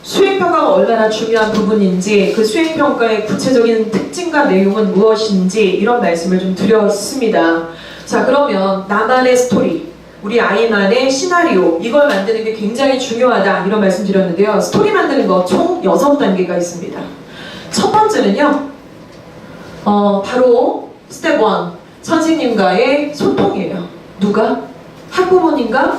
수행평가가 얼마나 중요한 부분인지, 그 수행평가의 구체적인 특징과 내용은 무엇인지 이런 말씀을 좀 드렸습니다. 자, 그러면 나만의 스토리, 우리 아이만의 시나리오, 이걸 만드는 게 굉장히 중요하다 이런 말씀 드렸는데요. 스토리 만드는 거 총 6단계가 있습니다. 첫 번째는요, 바로 스텝 1, 선생님과의 소통이에요. 누가? 학부모님과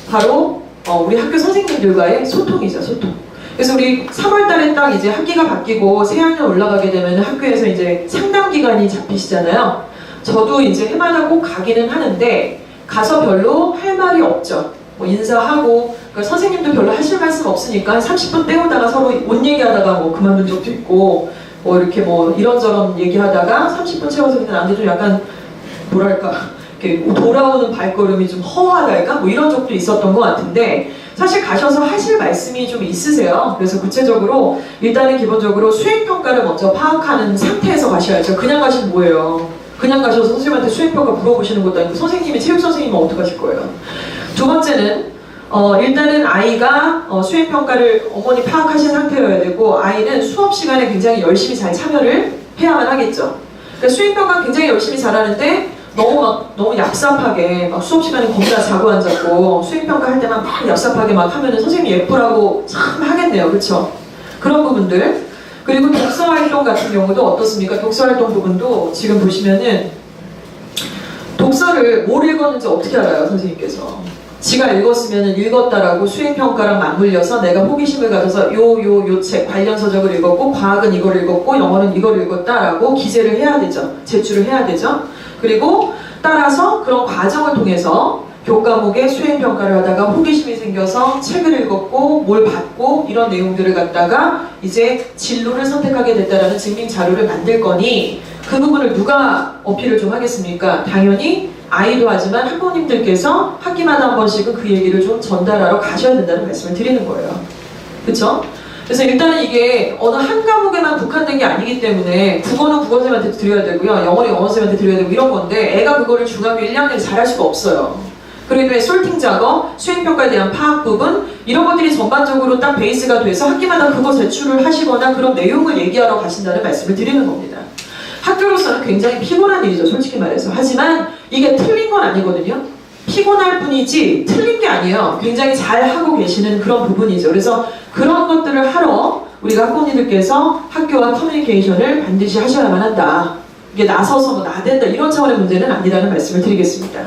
바로 우리 학교 선생님들과의 소통이죠. 소통. 그래서 우리 3월달에 딱 이제 학기가 바뀌고 새학년 올라가게 되면 학교에서 이제 상담 기간이 잡히시잖아요. 저도 이제 해마다 꼭 가기는 하는데 가서 별로 할 말이 없죠. 뭐 인사하고, 그러니까 선생님도 별로 하실 말씀 없으니까 30분 때우다가 서로 옷 얘기하다가 뭐 그만둔 적도 있고, 뭐 이렇게 뭐 이런저런 얘기하다가 30분 채워서 그냥 나한테 좀 약간 뭐랄까 이렇게 돌아오는 발걸음이 좀 허하달까 뭐 이런 적도 있었던 것 같은데, 사실 가셔서 하실 말씀이 좀 있으세요. 그래서 구체적으로 일단은 기본적으로 수행평가를 먼저 파악하는 상태에서 가셔야죠. 그냥 가시면 뭐예요? 그냥 가셔서 선생님한테 수행평가 물어보시는 것도 아니고 선생님이 체육선생님은 어떡하실 거예요? 두 번째는 일단은 아이가 수행평가를 어머니 파악하신 상태여야 되고, 아이는 수업 시간에 굉장히 열심히 잘 참여를 해야만 하겠죠. 그러니까 수행평가 굉장히 열심히 잘하는데 너무 얍삽하게 막 수업 시간에 겁나 자고 앉았고 수행평가 할 때만 막 얍삽하게 막 하면은 선생님이 예쁘라고 참 하겠네요. 그렇죠? 그런 부분들. 그리고 독서활동 같은 경우도 어떻습니까? 독서활동 부분도 지금 보시면은 독서를 뭘 읽었는지 어떻게 알아요? 선생님께서 지가 읽었으면 읽었다라고 수행평가랑 맞물려서 내가 호기심을 가져서 요 책 관련 서적을 읽었고, 과학은 이걸 읽었고, 영어는 이걸 읽었다라고 기재를 해야 되죠. 제출을 해야 되죠. 그리고 따라서 그런 과정을 통해서 교과목의 수행평가를 하다가 호기심이 생겨서 책을 읽었고 뭘 봤고 이런 내용들을 갖다가 이제 진로를 선택하게 됐다라는 증빙 자료를 만들 거니, 그 부분을 누가 어필을 좀 하겠습니까? 당연히 아이도 하지만 학부모님들께서 학기마다 한 번씩은 그 얘기를 좀 전달하러 가셔야 된다는 말씀을 드리는 거예요. 그렇죠? 그래서 일단은 이게 어느 한 과목에만 국한된 게 아니기 때문에 국어는 국어선생님한테 드려야 되고요, 영어는 영어선생님한테 드려야 되고 이런 건데, 애가 그거를 중학교 1, 2학년에 잘할 수가 없어요. 그렇기 때문에 솔팅 작업, 수행평가에 대한 파악 부분, 이런 것들이 전반적으로 딱 베이스가 돼서 학기마다 그거 제출을 하시거나 그런 내용을 얘기하러 가신다는 말씀을 드리는 겁니다. 학교로서는 굉장히 피곤한 일이죠, 솔직히 말해서. 하지만 이게 틀린 건 아니거든요. 피곤할 뿐이지 틀린 게 아니에요. 굉장히 잘 하고 계시는 그런 부분이죠. 그래서 그런 것들을 하러 우리가 학부모님들께서 학교와 커뮤니케이션을 반드시 하셔야만 한다. 이게 나서서 뭐 나댄다 이런 차원의 문제는 아니라는 말씀을 드리겠습니다.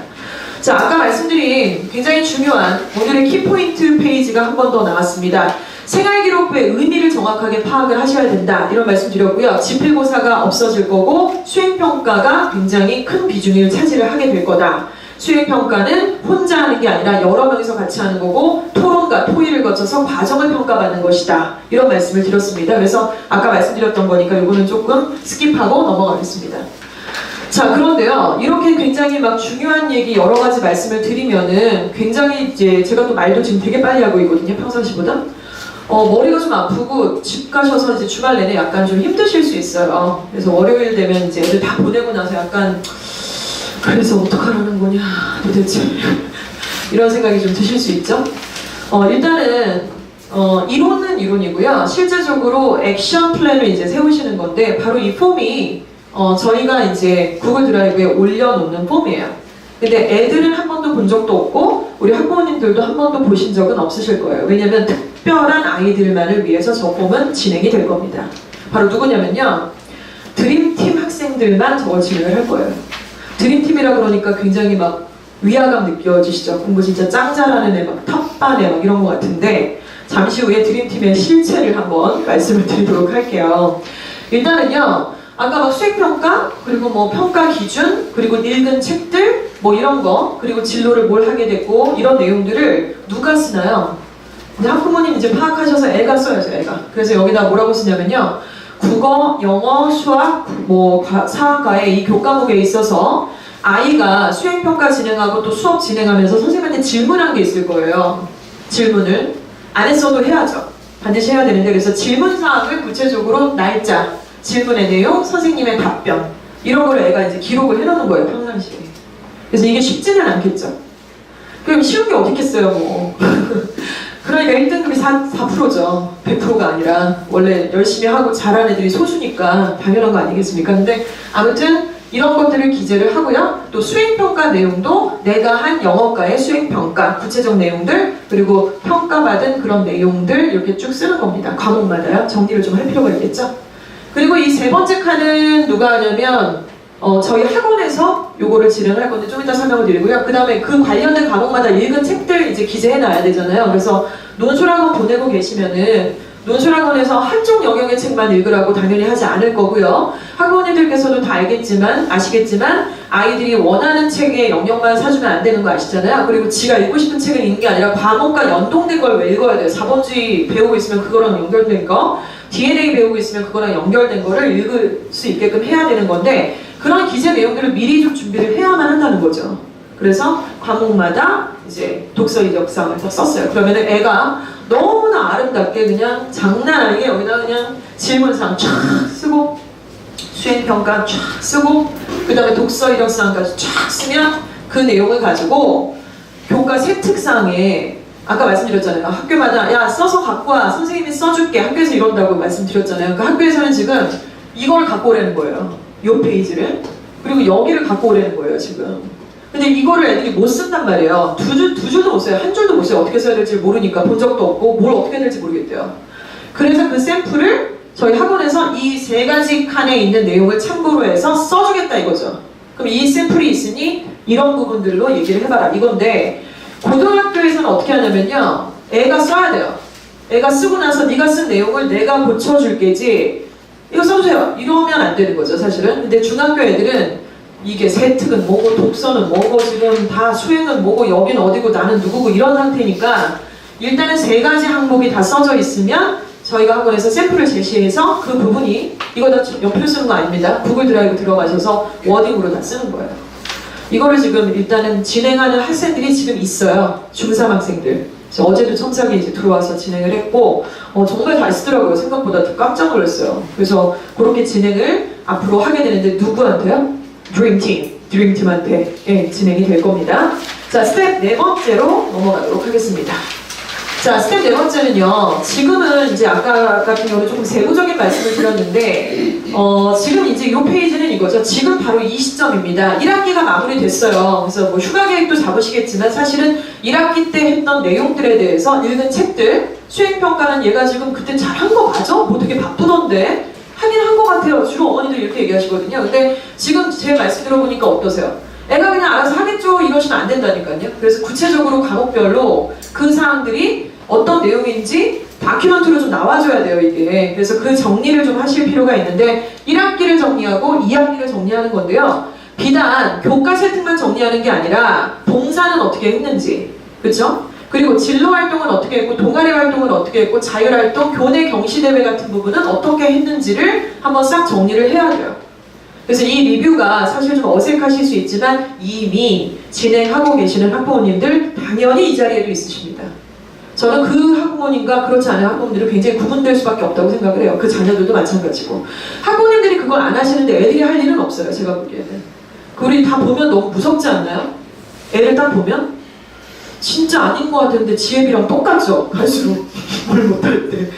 자, 아까 말씀드린 굉장히 중요한 오늘의 키포인트 페이지가 한 번 더 나왔습니다. 생활기록부의 의미를 정확하게 파악을 하셔야 된다 이런 말씀 드렸고요. 지필고사가 없어질 거고 수행평가가 굉장히 큰 비중을 차지를 하게 될 거다. 수행평가는 혼자 하는 게 아니라 여러 명이서 같이 하는 거고, 토론과 토의를 거쳐서 과정을 평가받는 것이다 이런 말씀을 드렸습니다. 그래서 아까 말씀드렸던 거니까 이거는 조금 스킵하고 넘어가겠습니다. 자, 그런데요, 이렇게 굉장히 막 중요한 얘기 여러 가지 말씀을 드리면은 굉장히 이제 제가 또 말도 지금 되게 빨리 하고 있거든요, 평상시보다. 머리가 좀 아프고 집 가셔서 이제 주말 내내 약간 좀 힘드실 수 있어요. 그래서 월요일 되면 이제 애들 다 보내고 나서 약간 그래서 어떡하라는 거냐 도대체 이런 생각이 좀 드실 수 있죠. 일단은 이론은 이론이고요, 실제적으로 액션 플랜을 이제 세우시는 건데, 바로 이 폼이 저희가 이제 구글 드라이브에 올려놓는 폼이에요. 근데 애들은 한 번도 본 적도 없고 우리 학부모님들도 한 번도 보신 적은 없으실 거예요. 왜냐면 특별한 아이들만을 위해서 저 폼은 진행이 될 겁니다. 바로 누구냐면요, 드림팀 학생들만 저걸 진행을 할 거예요. 드림팀이라 그러니까 굉장히 막 위화감 느껴지시죠? 공부 진짜 짱 잘하는 애, 막 탑반 애, 막 이런 것 같은데, 잠시 후에 드림팀의 실체를 한번 말씀을 드리도록 할게요. 일단은요, 아까 막 수행평가, 그리고 뭐 평가 기준, 그리고 읽은 책들, 뭐 이런 거, 그리고 진로를 뭘 하게 됐고, 이런 내용들을 누가 쓰나요? 근데 학부모님 이제 파악하셔서 애가 써야죠, 애가. 그래서 여기다 뭐라고 쓰냐면요, 국어, 영어, 수학, 뭐 사학과의 이 교과목에 있어서 아이가 수행평가 진행하고 또 수업 진행하면서 선생님한테 질문한 게 있을 거예요. 질문을 안 했어도 해야죠. 반드시 해야 되는데, 그래서 질문사항을 구체적으로 날짜, 질문의 내용, 선생님의 답변, 이런 걸 애가 이제 기록을 해놓는 거예요, 평상시에. 그래서 이게 쉽지는 않겠죠. 그럼 쉬운 게 어딨겠어요, 뭐. 그러니까 1등급이 4%죠. 100%가 아니라 원래 열심히 하고 잘하는 애들이 소수니까 당연한 거 아니겠습니까? 근데 아무튼 이런 것들을 기재를 하고요. 또 수행평가 내용도 내가 한 영어과의 수행평가, 구체적 내용들, 그리고 평가받은 그런 내용들 이렇게 쭉 쓰는 겁니다. 과목마다요. 정리를 좀 할 필요가 있겠죠? 그리고 이 세 번째 칸은 누가 하냐면 저희 학원에서 요거를 진행할 건데 좀 이따 설명을 드리고요. 그 다음에 그 관련된 과목마다 읽은 책들 이제 기재해 놔야 되잖아요. 그래서 논술학원 보내고 계시면은 논술학원에서 한쪽 영역의 책만 읽으라고 당연히 하지 않을 거고요. 학원애들께서도 다 아시겠지만 아이들이 원하는 책의 영역만 사주면 안 되는 거 아시잖아요. 그리고 지가 읽고 싶은 책을 읽는 게 아니라 과목과 연동된 걸 왜 읽어야 돼요. 자본주의 배우고 있으면 그거랑 연결된 거, DNA 배우고 있으면 그거랑 연결된 거를 읽을 수 있게끔 해야 되는 건데 그런 기재 내용들을 미리 좀 준비를 해야만 한다는 거죠. 그래서 과목마다 이제 독서 이력상을 다 썼어요. 그러면은 애가 너무나 아름답게 그냥 장난 아니게 여기다 그냥 질문상 쫙 쓰고 수행평가 쫙 쓰고 그 다음에 독서 이력상까지 쫙 쓰면 그 내용을 가지고 교과세 특상에 아까 말씀드렸잖아요. 학교마다 야 써서 갖고 와 선생님이 써줄게 학교에서 이런다고 말씀드렸잖아요. 그 학교에서는 지금 이걸 갖고 오라는 거예요. 요 페이지를. 그리고 여기를 갖고 오라는 거예요 지금. 근데 이거를 애들이 못 쓴단 말이에요. 두 줄도 못 써요. 한 줄도 못 써요. 어떻게 써야 될지 모르니까 본 적도 없고 뭘 어떻게 해야 될지 모르겠대요. 그래서 그 샘플을 저희 학원에서 이 세 가지 칸에 있는 내용을 참고로 해서 써주겠다 이거죠. 그럼 이 샘플이 있으니 이런 부분들로 얘기를 해봐라 이건데 고등학교에서는 어떻게 하냐면요. 애가 써야 돼요. 애가 쓰고 나서 네가 쓴 내용을 내가 고쳐줄 게지 이거 써주세요. 이러면 안 되는 거죠 사실은. 근데 중학교 애들은 이게 세특은 뭐고 독서는 뭐고 지금 다 수행은 뭐고 여긴 어디고 나는 누구고 이런 상태니까 일단은 세 가지 항목이 다 써져 있으면 저희가 학원에서 샘플을 제시해서 그 부분이 이거 다 연필로 쓰는 거 아닙니다. 구글 드라이브 들어가셔서 워딩으로 다 쓰는 거예요. 이거를 지금 일단은 진행하는 학생들이 지금 있어요. 중3 학생들. 어제도 첨삭이 이제 들어와서 진행을 했고 정말 잘 쓰더라고요. 생각보다 깜짝 놀랐어요. 그래서 그렇게 진행을 앞으로 하게 되는데 누구한테요? 드림팀한테 진행이 될 겁니다. 자, 스텝 네 번째로 넘어가도록 하겠습니다. 자, 스텝 네 번째는요. 지금은 이제 아까 같은 경우는 조금 세부적인 말씀을 드렸는데 지금 이제 이 페이지는 이거죠. 지금 바로 이 시점입니다. 1학기가 마무리됐어요. 그래서 뭐 휴가 계획도 잡으시겠지만 사실은 1학기 때 했던 내용들에 대해서 읽은 책들 수행평가는 얘가 지금 그때 잘한 거 맞아? 뭐 되게 바쁘던데 하긴 한 것 같아요. 주로 어머니들 이렇게 얘기하시거든요. 근데 지금 제 말씀 들어보니까 어떠세요? 애가 그냥 알아서 하겠죠 이러시면 안 된다니까요. 그래서 구체적으로 과목별로 그 사항들이 어떤 내용인지 다큐멘터리로 좀 나와줘야 돼요 이게. 그래서 그 정리를 좀 하실 필요가 있는데 1학기를 정리하고 2학기를 정리하는 건데요. 비단 교과 세팅만 정리하는 게 아니라 봉사는 어떻게 했는지 그렇죠? 그리고 진로 활동은 어떻게 했고 동아리 활동은 어떻게 했고 자율활동, 교내 경시대회 같은 부분은 어떻게 했는지를 한번 싹 정리를 해야 돼요. 그래서 이 리뷰가 사실 좀 어색하실 수 있지만 이미 진행하고 계시는 학부모님들 당연히 이 자리에도 있으십니다. 저는 그 학부모님과 그렇지 않은 학부모님들은 굉장히 구분될 수밖에 없다고 생각을 해요. 그 자녀들도 마찬가지고. 학부모님들이 그걸 안 하시는데 애들이 할 일은 없어요. 제가 보기에는. 우리 다 보면 너무 무섭지 않나요? 애를 딱 보면 진짜 아닌 것 같은데 지혜비랑 똑같죠? 갈수록 뭘 못할 때.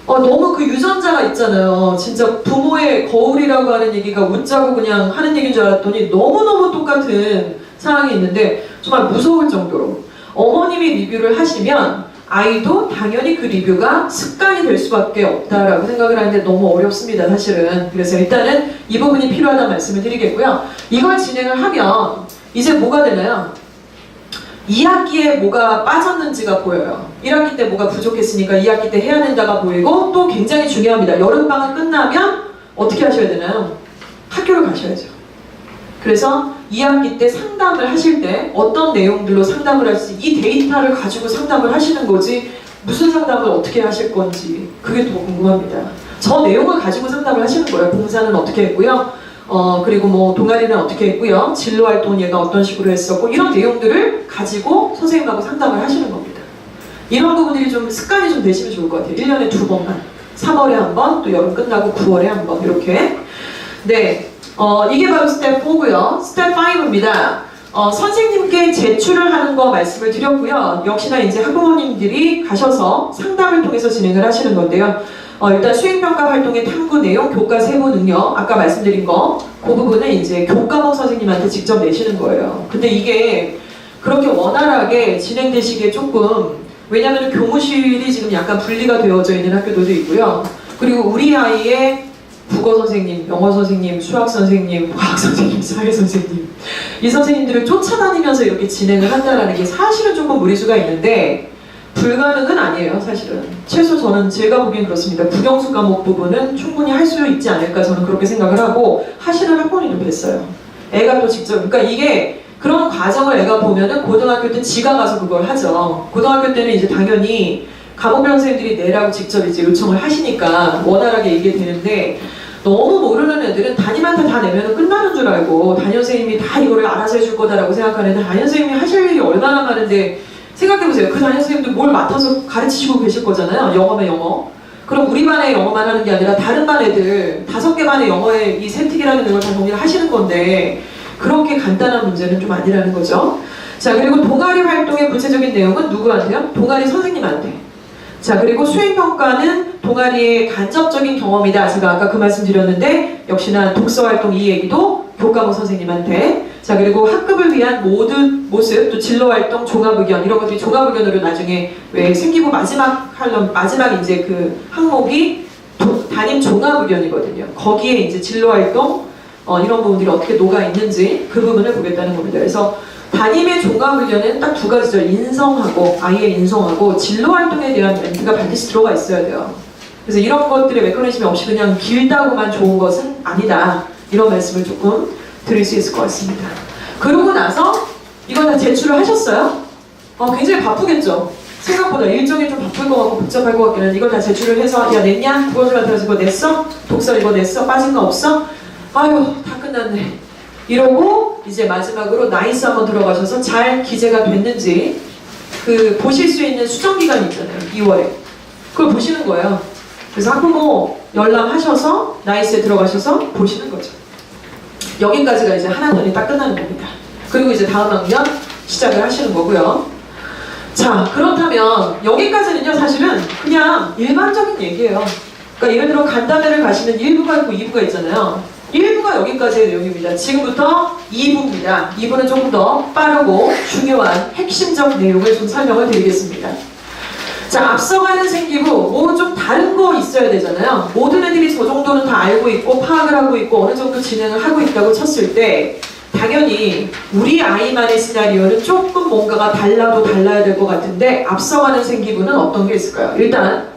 너무 그 유전자가 있잖아요. 진짜 부모의 거울이라고 하는 얘기가 웃자고 그냥 하는 얘기인 줄 알았더니 너무너무 똑같은 상황이 있는데 정말 무서울 정도로 어머님이 리뷰를 하시면 아이도 당연히 그 리뷰가 습관이 될 수밖에 없다라고 생각을 하는데 너무 어렵습니다 사실은. 그래서 일단은 이 부분이 필요하다는 말씀을 드리겠고요. 이걸 진행을 하면 이제 뭐가 되나요? 2학기에 뭐가 빠졌는지가 보여요. 1학기 때 뭐가 부족했으니까 2학기 때 해야 된다가 보이고 또 굉장히 중요합니다. 여름방학 끝나면 어떻게 하셔야 되나요? 학교를 가셔야죠. 그래서 2학기 때 상담을 하실 때 어떤 내용들로 상담을 할지 이 데이터를 가지고 상담을 하시는 거지 무슨 상담을 어떻게 하실 건지 그게 더 궁금합니다. 저 내용을 가지고 상담을 하시는 거예요. 봉사는 어떻게 했고요. 그리고 뭐 동아리는 어떻게 했고요. 진로활동 얘가 어떤 식으로 했었고 이런 내용들을 가지고 선생님하고 상담을 하시는 겁니다. 이런 부분들이 좀 습관이 좀 되시면 좋을 것 같아요. 1년에 2번만. 3월에 한 번, 또 여름 끝나고 9월에 한 번 이렇게. 네, 이게 바로 스텝 4고요. 스텝 5입니다. 선생님께 제출을 하는 거 말씀을 드렸고요. 역시나 이제 학부모님들이 가셔서 상담을 통해서 진행을 하시는 건데요. 일단 수행평가 활동의 탐구 내용, 교과 세부 능력, 아까 말씀드린 거, 그 부분은 이제 교과목 선생님한테 직접 내시는 거예요. 근데 이게 그렇게 원활하게 진행되시기에 조금, 왜냐하면 교무실이 지금 약간 분리가 되어져 있는 학교들도 있고요. 그리고 우리 아이의 국어 선생님, 영어 선생님, 수학 선생님, 과학 선생님, 사회 선생님, 이 선생님들을 쫓아다니면서 이렇게 진행을 한다는 게 사실은 조금 무리수가 있는데 불가능은 아니에요. 사실은 최소 저는 제가 보기엔 그렇습니다. 국영수 과목 부분은 충분히 할 수 있지 않을까 저는 그렇게 생각을 하고 하시는 학부모님도 뵀어요. 애가 또 직접, 그러니까 이게 그런 과정을 애가 보면은 고등학교 때 지가 가서 그걸 하죠. 고등학교 때는 이제 당연히 과목별 선생님들이 내라고 직접 이제 요청을 하시니까 원활하게 이게 되는데, 너무 모르는 애들은 담임한테 다 내면은 끝나는 줄 알고 담임 선생님이 다 이거를 알아서 해줄 거다라고 생각하는데, 담임 선생님이 하실 일이 얼마나 많은데 생각해보세요. 그 담임 선생님도 뭘 맡아서 가르치시고 계실 거잖아요. 영어면 영어. 그럼 우리 반의 영어만 하는 게 아니라 다른 반 애들 5개 반의 영어의 이 세특이라는 걸 다 정리를 하시는 건데 그렇게 간단한 문제는 좀 아니라는 거죠. 자, 그리고 동아리 활동의 구체적인 내용은 누구한테요? 동아리 선생님한테. 자, 그리고 수행평가는 동아리의 간접적인 경험이다. 제가 아까 그 말씀 드렸는데 역시나 독서활동 이 얘기도 교과목 선생님한테. 자, 그리고 학급을 위한 모든 모습, 또 진로활동, 종합의견, 이런 것들이 종합의견으로 나중에 왜 생기부 마지막 이제 그 항목이 담임 종합의견이거든요. 거기에 이제 진로활동, 이런 부분들이 어떻게 녹아 있는지 그 부분을 보겠다는 겁니다. 그래서 담임의 종합의견은 딱 2가지죠. 인성하고, 아이의 인성하고 진로활동에 대한 멘트가 반드시 들어가 있어야 돼요. 그래서 이런 것들의 메커니즘이 없이 그냥 길다고만 좋은 것은 아니다. 이런 말씀을 조금 드릴 수 있을 것 같습니다. 그러고 나서 이거 다 제출을 하셨어요? 굉장히 바쁘겠죠? 생각보다 일정이 좀 바쁠 것 같고 복잡할 것 같기는. 이걸 다 제출을 해서 야 냈냐? 국어수한테 이거 냈어? 독서 이거 냈어? 빠진 거 없어? 아유 다 끝났네. 이러고 이제 마지막으로 나이스 한번 들어가셔서 잘 기재가 됐는지 그 보실 수 있는 수정 기간이 있잖아요. 2월에. 그걸 보시는 거예요. 그래서 학부모 열람하셔서 나이스에 들어가셔서 보시는 거죠. 여기까지가 이제 한 학년이 딱 끝나는 겁니다. 그리고 이제 다음 학년 시작을 하시는 거고요. 자, 그렇다면 여기까지는요 사실은 그냥 일반적인 얘기예요. 그러니까 예를 들어 간담회를 가시면 1부가 있고 2부가 있잖아요. 1부가 여기까지의 내용입니다. 지금부터 2부입니다. 2부는 조금 더 빠르고 중요한 핵심적 내용을 좀 설명을 드리겠습니다. 자, 앞서가는 생기부 뭐 좀 다른 거 있어야 되잖아요. 모든 애들이 저 정도는 다 알고 있고 파악을 하고 있고 어느 정도 진행을 하고 있다고 쳤을 때 당연히 우리 아이만의 시나리오는 조금 뭔가가 달라도 달라야 될 것 같은데 앞서가는 생기부는 어떤 게 있을까요? 일단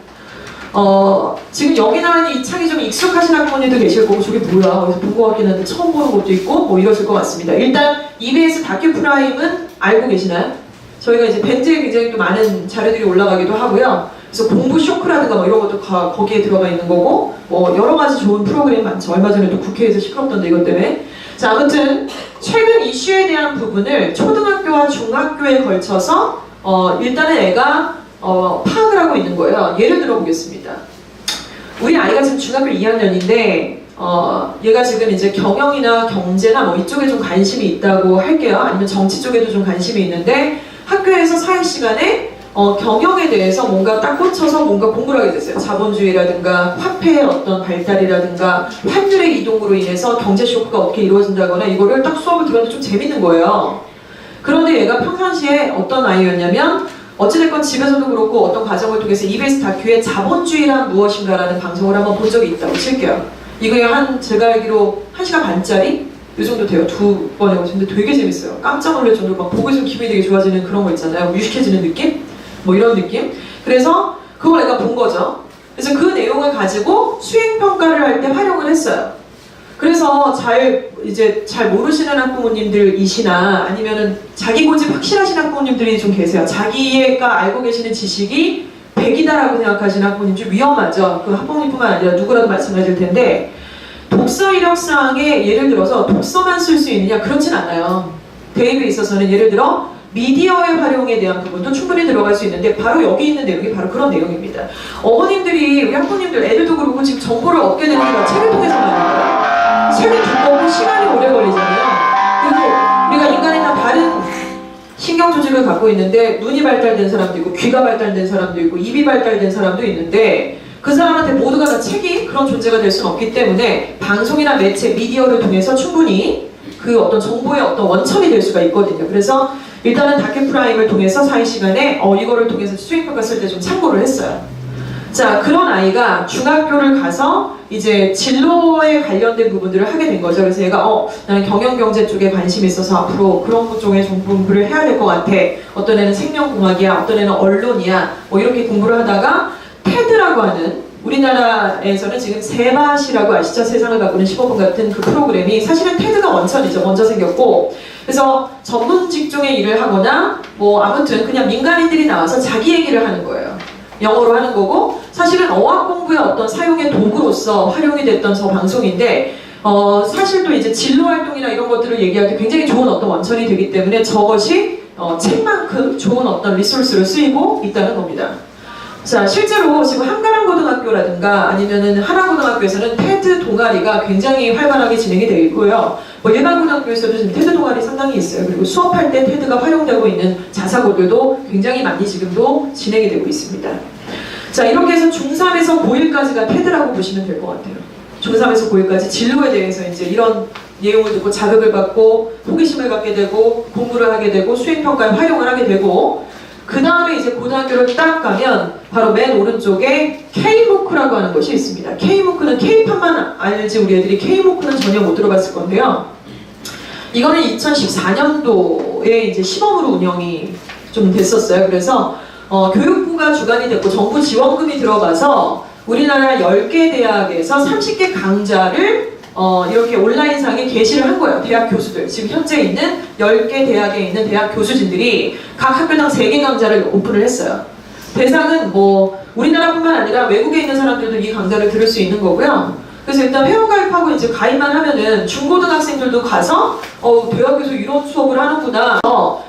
지금 여기 나와있는 이 창이 좀 익숙하신 학부모님도 계실 거고 저게 뭐야? 어디서 본 것 같긴 한데 처음 보는 것도 있고 뭐 이러실 것 같습니다. 일단 EBS 다큐 프라임은 알고 계시나요? 저희가 이제 밴드에 굉장히 또 많은 자료들이 올라가기도 하고요. 그래서 공부 쇼크라든가 뭐 이런 것도 거기에 들어가 있는 거고 뭐 여러 가지 좋은 프로그램 많죠. 얼마 전에도 국회에서 시끄럽던데 이것 때문에. 자, 아무튼 최근 이슈에 대한 부분을 초등학교와 중학교에 걸쳐서 일단은 애가 파악을 하고 있는 거예요. 예를 들어 보겠습니다. 우리 아이가 지금 중학교 2학년인데 얘가 지금 이제 경영이나 경제나 뭐 이쪽에 좀 관심이 있다고 할게요. 아니면 정치 쪽에도 좀 관심이 있는데 학교에서 사회 시간에 경영에 대해서 뭔가 딱 꽂혀서 뭔가 공부를 하게 됐어요. 자본주의라든가 화폐의 어떤 발달이라든가 환율의 이동으로 인해서 경제 쇼크가 어떻게 이루어진다거나 이거를 딱 수업을 들었는데 좀 재밌는 거예요. 그런데 얘가 평상시에 어떤 아이였냐면 어찌됐건 집에서도 그렇고 어떤 과정을 통해서 EBS 다큐의 자본주의란 무엇인가라는 방송을 한번 본 적이 있다고 칠게요. 이거에 제가 알기로 1시간 반짜리? 이 정도 돼요. 2번에 오셨는데 되게 재밌어요. 깜짝 놀랄 정도로 막 보고 있으면 기분이 되게 좋아지는 그런 거 있잖아요. 유식해지는 느낌? 뭐 이런 느낌? 그래서 그걸 내가 본 거죠. 그래서 그 내용을 가지고 수행평가를 할 때 활용을 했어요. 그래서 잘 모르시는 학부모님들이시나 아니면은 자기 고집 확실하신 학부모님들이 좀 계세요. 자기가 알고 계시는 지식이 100이다라고 생각하시는 학부모님 좀 위험하죠. 그 학부모님뿐만 아니라 누구라도 마찬가지일 텐데 독서 이력사항에 예를 들어서 독서만 쓸 수 있느냐? 그렇진 않아요. 대입에 있어서는 예를 들어 미디어의 활용에 대한 부분도 충분히 들어갈 수 있는데 바로 여기 있는 내용이 바로 그런 내용입니다. 어머님들이 우리 학부모님들 애들도 그렇고 지금 정보를 얻게 되는 게 책을 통해서만입니다. 책이 두껍고 시간이 오래 걸리잖아요. 그리고 우리가 인간이 다 신경 조직을 갖고 있는데 눈이 발달된 사람도 있고 귀가 발달된 사람도 있고 입이 발달된 사람도 있는데 그 사람한테 모두가 다 책이 그런 존재가 될 수는 없기 때문에 방송이나 매체, 미디어를 통해서 충분히 그 어떤 정보의 어떤 원천이 될 수가 있거든요. 그래서 일단은 다큐프라임을 통해서 사회 시간에 이거를 통해서 수행평가 쓸 때 좀 참고를 했어요. 자, 그런 아이가 중학교를 가서 이제 진로에 관련된 부분들을 하게 된 거죠. 그래서 얘가 나는 경영경제 쪽에 관심이 있어서 앞으로 그런 것 쪽에 좀 공부를 해야 될 것 같아. 어떤 애는 생명공학이야, 어떤 애는 언론이야, 뭐 이렇게 공부를 하다가 테드라고 하는 우리나라에서는 지금 세바시라고 아시죠? 세상을 바꾸는 15분 같은 그 프로그램이 사실은 테드가 원천이죠. 먼저 생겼고 그래서 전문 직종의 일을 하거나 뭐 아무튼 그냥 민간인들이 나와서 자기 얘기를 하는 거예요. 영어로 하는 거고 사실은 어학 공부의 어떤 사용의 도구로서 활용이 됐던 저 방송인데 사실 또 이제 진로 활동이나 이런 것들을 얘기할 때 굉장히 좋은 어떤 원천이 되기 때문에 저것이 책만큼 좋은 어떤 리소스로 쓰이고 있다는 겁니다. 자, 실제로 지금 한가람고등학교라든가 아니면은 하나고등학교에서는 테드 동아리가 굉장히 활발하게 진행이 되어 있고요. 뭐 일반 고등학교에서도 지금 테드 동아리 상당히 있어요. 그리고 수업할 때 테드가 활용되고 있는 자사고들도 굉장히 많이 지금도 진행이 되고 있습니다. 자, 이렇게 해서 중3에서 고1까지가 테드라고 보시면 될 것 같아요. 중3에서 고1까지 진로에 대해서 이제 이런 내용을 듣고 자극을 받고 호기심을 갖게 되고 공부를 하게 되고 수행평가에 활용을 하게 되고 그 다음에 이제 고등학교를 딱 가면 바로 맨 오른쪽에 K무크라고 하는 것이 있습니다. K무크는 K팝만 알지 우리 애들이 K무크는 전혀 못 들어봤을 건데요. 이거는 2014년도에 이제 시범으로 운영이 좀 됐었어요. 그래서 교육부가 주관이 됐고 정부 지원금이 들어가서 우리나라 10개 대학에서 30개 강좌를 이렇게 온라인상에 게시를 한 거예요. 대학 교수들. 지금 현재 있는 10개 대학에 있는 대학 교수진들이 각 학교당 3개 강좌를 오픈을 했어요. 대상은 뭐 우리나라뿐만 아니라 외국에 있는 사람들도 이 강좌를 들을 수 있는 거고요. 그래서 일단 회원가입하고 이제 가입만 하면은 중고등학생들도 가서 대학에서 이런 수업을 하는구나.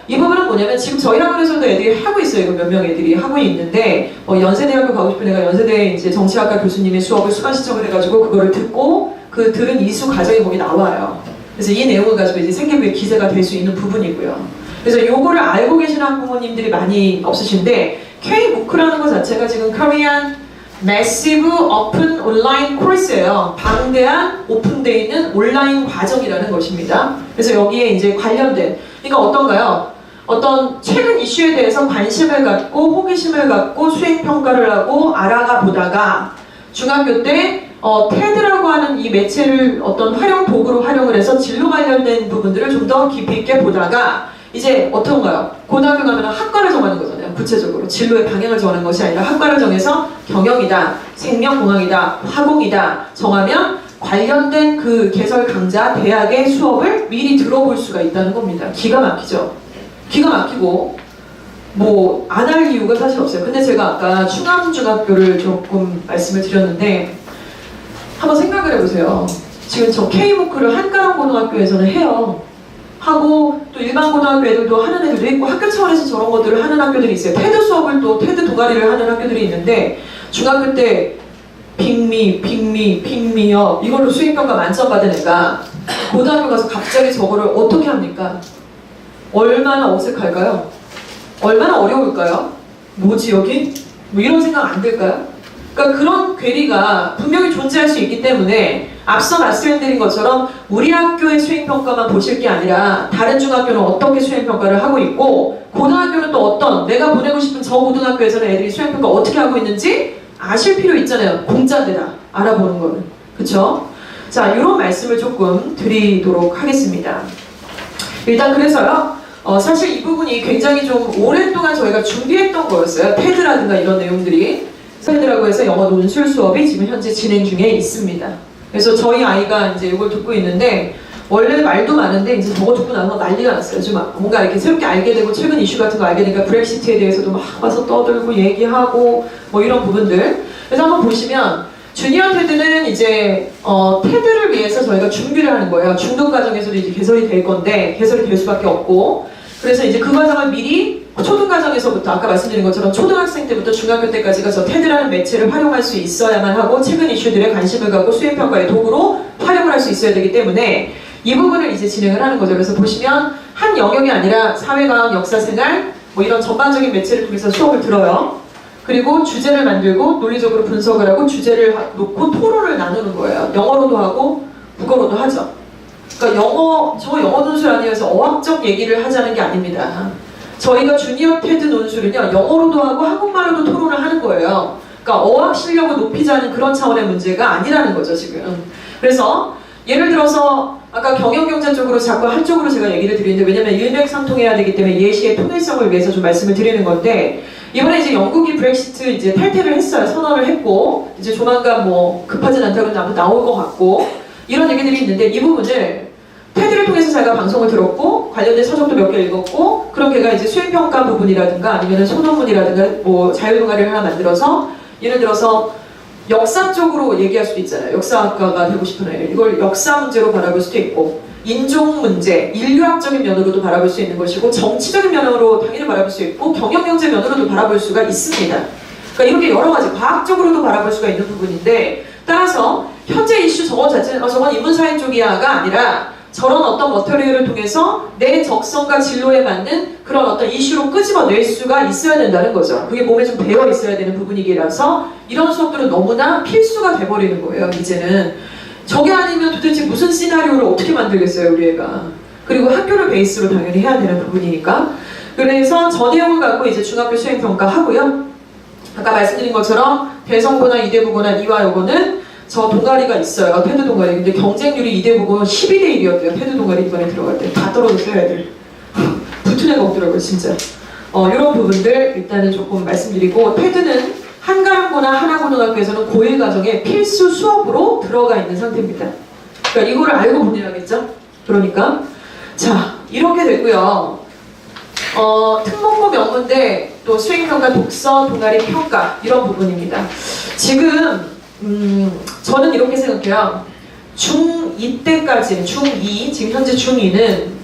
이 부분은 뭐냐면 지금 저희 학원에서도 애들이 하고 있어요. 이거 몇 명 애들이 하고 있는데 연세대학교 가고 싶은 애가 연세대 이제 정치학과 교수님의 수업을 수강 신청을 해가지고 그거를 듣고 그 들은 이수 과정이 거기 나와요. 그래서 이 내용을 가지고 이제 생계부에 기재가 될 수 있는 부분이고요. 그래서 요거를 알고 계시는 학부모님들이 많이 없으신데 K무크라는 것 자체가 지금 Korean Massive Open Online Course예요. 방대한 오픈되어 있는 온라인 과정이라는 것입니다. 그래서 여기에 이제 관련된 그러니까 어떤가요? 어떤 최근 이슈에 대해서 관심을 갖고 호기심을 갖고 수행평가를 하고 알아가 보다가 중학교 때 테드라고 하는 이 매체를 어떤 활용 도구로 활용을 해서 진로 관련된 부분들을 좀 더 깊이 있게 보다가 이제 어떤가요? 고등학교 가면 학과를 정하는 거잖아요. 구체적으로 진로의 방향을 정하는 것이 아니라 학과를 정해서 경영이다, 생명공학이다, 화공이다 정하면 관련된 그 개설 강좌 대학의 수업을 미리 들어볼 수가 있다는 겁니다. 기가 막히죠? 기가 막히고 뭐 안 할 이유가 사실 없어요. 근데 제가 아까 충암중학교를 조금 말씀을 드렸는데 한번 생각을 해보세요. 지금 저 K무크를 한가람고등학교에서는 해요. 하고 또 일반 고등학교 애들도 하는 애들도 있고 학교 차원에서 저런 것들을 하는 학교들이 있어요. 테드 수업을 또 테드 동아리를 하는 학교들이 있는데 중학교 때 핑미업 이걸로 수행평가 만점 받은 애가 고등학교 가서 갑자기 저거를 어떻게 합니까? 얼마나 어색할까요? 얼마나 어려울까요? 뭐지 여기? 뭐 이런 생각 안 들까요? 그러니까 그런 괴리가 분명히 존재할 수 있기 때문에 앞서 말씀드린 것처럼 우리 학교의 수행평가만 보실 게 아니라 다른 중학교는 어떻게 수행평가를 하고 있고 고등학교는 또 어떤 내가 보내고 싶은 저 고등학교에서는 애들이 수행평가 어떻게 하고 있는지 아실 필요 있잖아요. 공짜대다 알아보는 거는. 그쵸? 자, 이런 말씀을 조금 드리도록 하겠습니다. 일단 그래서요. 사실 이 부분이 굉장히 좀 오랫동안 저희가 준비했던 거였어요. 테드라든가 이런 내용들이. 테드라고 해서 영어 논술 수업이 지금 현재 진행 중에 있습니다. 그래서 저희 아이가 이제 이걸 듣고 있는데 원래 말도 많은데 이제 저거 듣고 나서 난리가 났어요. 좀 뭔가 이렇게 새롭게 알게 되고 최근 이슈 같은 거 알게 되니까 브렉시트에 대해서도 막 와서 떠들고 얘기하고 뭐 이런 부분들. 그래서 한번 보시면 주니어 테드는 이제 테드를 위해서 저희가 준비를 하는 거예요. 중등 과정에서도 이제 개설이 될 건데 개설이 될 수밖에 없고 그래서 이제 그 과정을 미리 초등 과정에서부터 아까 말씀드린 것처럼 초등학생 때부터 중학교 때까지가 저 테드라는 매체를 활용할 수 있어야만 하고 최근 이슈들에 관심을 갖고 수행평가의 도구로 활용을 할 수 있어야 되기 때문에 이 부분을 이제 진행을 하는 거죠. 그래서 보시면 한 영역이 아니라 사회과학, 역사생활 뭐 이런 전반적인 매체를 통해서 수업을 들어요. 그리고 주제를 만들고 논리적으로 분석을 하고 주제를 놓고 토론을 나누는 거예요. 영어로도 하고 국어로도 하죠. 그러니까 저 영어 논술 아니어서 어학적 얘기를 하자는 게 아닙니다. 저희가 주니어 테드 논술은요, 영어로도 하고 한국말로도 토론을 하는 거예요. 그러니까 어학 실력을 높이자는 그런 차원의 문제가 아니라는 거죠, 지금. 그래서 예를 들어서 아까 경영경제 쪽으로 자꾸 한쪽으로 제가 얘기를 드리는데, 왜냐면 일맥상통해야 되기 때문에 예시의 통일성을 위해서 좀 말씀을 드리는 건데, 이번에 이제 영국이 브렉시트 이제 탈퇴를 했어요. 선언을 했고, 이제 조만간 뭐 급하진 않다고 아마 나올 것 같고, 이런 얘기들이 있는데, 이 부분을 테드를 통해서 제가 방송을 들었고, 관련된 서적도 몇 개 읽었고, 그런 걔가 이제 수행평가 부분이라든가 아니면 소논문이라든가 뭐 자유동아리를 하나 만들어서, 예를 들어서 역사 쪽으로 얘기할 수도 있잖아요. 역사학과가 되고 싶은 애들. 이걸 역사 문제로 바라볼 수도 있고, 인종 문제, 인류학적인 면으로도 바라볼 수 있는 것이고, 정치적인 면으로 당연히 바라볼 수 있고, 경영경제 면으로도 바라볼 수가 있습니다. 그러니까 이렇게 여러 가지 과학적으로도 바라볼 수가 있는 부분인데, 따라서 현재 이슈 저거 자체는 저건 인문사회 쪽이야가 아니라 저런 어떤 머터리얼을 통해서 내 적성과 진로에 맞는 그런 어떤 이슈로 끄집어낼 수가 있어야 된다는 거죠. 그게 몸에 좀 배어 있어야 되는 부분이기라서 이런 수업들은 너무나 필수가 돼버리는 거예요, 이제는. 저게 아니면 도대체 무슨 시나리오를 어떻게 만들겠어요, 우리 애가. 그리고 학교를 베이스로 당연히 해야 되는 부분이니까. 그래서 저 내용을 갖고 이제 중학교 수행평가 하고요. 아까 말씀드린 것처럼 대성고나 이대부고나 이화여고는 저 동아리가 있어요. 테드 동아리. 근데 경쟁률이 이대부고 12대 1이었대요. 테드 동아리 이번에 들어갈 때. 다 떨어졌어요, 애들. 붙은 애가 없더라고요, 진짜. 이런 부분들 일단은 조금 말씀드리고, 테드는 한가람고나 하나고등학교에서는 고1 과정에 필수 수업으로 들어가 있는 상태입니다. 그러니까 이거를 알고 보내야겠죠? 그러니까. 자, 이렇게 됐고요. 특목고 명문대, 또 수행평가, 독서, 동아리 평가 이런 부분입니다. 지금 저는 이렇게 생각해요. 중2 때까지는, 중2, 지금 현재 중2는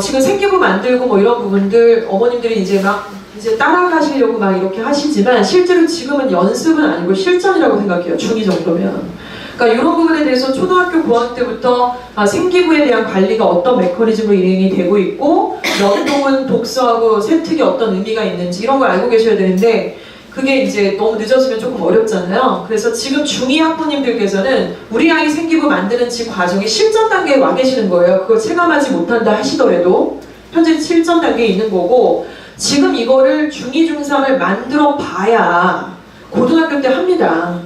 지금 생기부 만들고 뭐 이런 부분들 어머님들이 이제 막 이제 따라가시려고 막 이렇게 하시지만, 실제로 지금은 연습은 아니고 실전이라고 생각해요. 중2 정도면. 그러니까 이런 부분에 대해서 초등학교 고학년 때부터 생기부에 대한 관리가 어떤 메커니즘으로 이행이 되고 있고, 연동은 독서하고 세특이 어떤 의미가 있는지 이런 걸 알고 계셔야 되는데, 그게 이제 너무 늦어지면 조금 어렵잖아요. 그래서 지금 중2 학부님들께서는 우리 아이 생기부 만드는 지 과정이 실전 단계에 와 계시는 거예요. 그걸 체감하지 못한다 하시더라도 현재 실전 단계에 있는 거고, 지금 이거를 중2, 중3을 만들어 봐야 고등학교 때 합니다.